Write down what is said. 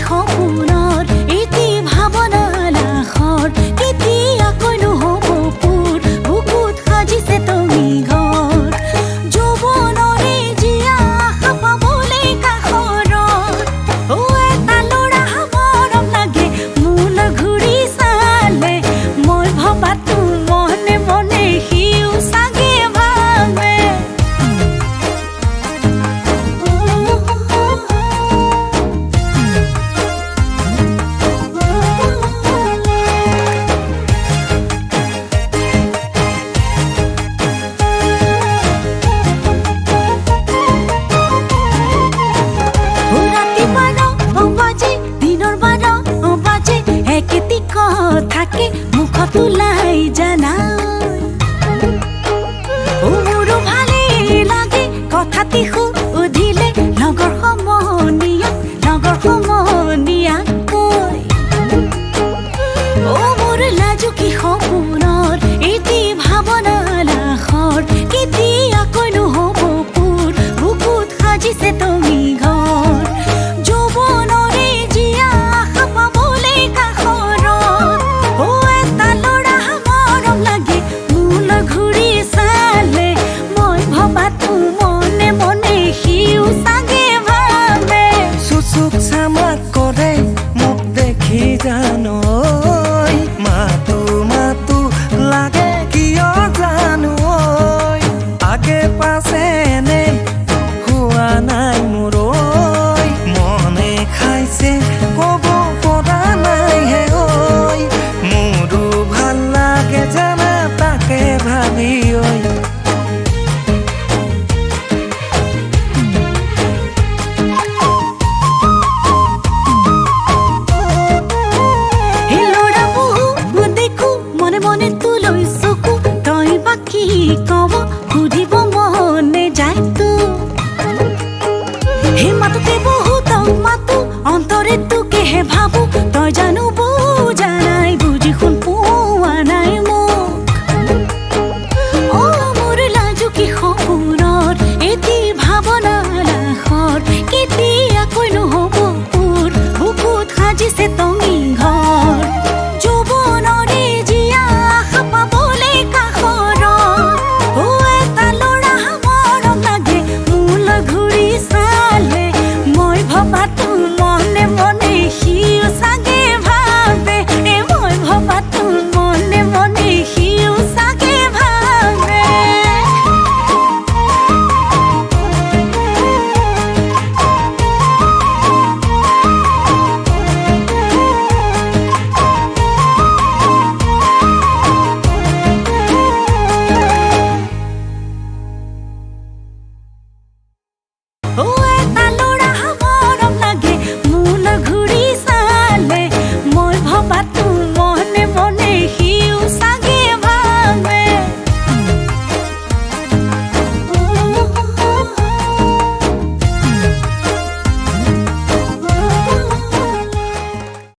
সপোনৰ এটি ভাৱনা লাখৰ কেতিয়াকৈ নহ'ব পুৰ বুকুত সাজিছে তুমি ঘৰ যৌৱনৰে জীয়া আশা পাবলৈ কাষৰত এটা ল'ৰা মৰম লাগে মূল ঘূৰি চালে মই ভবাতো মনে মনে সিও চাগে ভাবে থাকে মুখত ওলাই জানা মোৰো ভালেই লাগে কথাটি সুধিলে লগৰ সমনীয়াকৈ মোৰ লাজুকী সপোনৰ এটি ভাৱনা লাখৰ কেতিয়াকৈ নহ'ব পুৰ বুকুত সাজিছে তুমি ঘৰ যৌৱনৰে জীয়া আশা পাবলৈ কাষৰত এটা ল'ৰা মৰম লাগে মূল ঘূৰি চালে মই ভবাতো মনে মনে সিও চাগে ভাবে চুচুক চামাক কৰে মোক দেখি জানো মাতো মাতো লাগে কিয় জানো আগে পাছে এনে হোৱা নাই মোৰ মনে খাইছে ক'ব পৰা নাই হে মোৰো ভাল লাগে জানা তাকে ভাবি মনে তোলৈ চকু তই বাকী কব সুধিব মনে যায় তো সেই মাতোতে বহুত মাতো অন্তৰে তোকেহে ভাব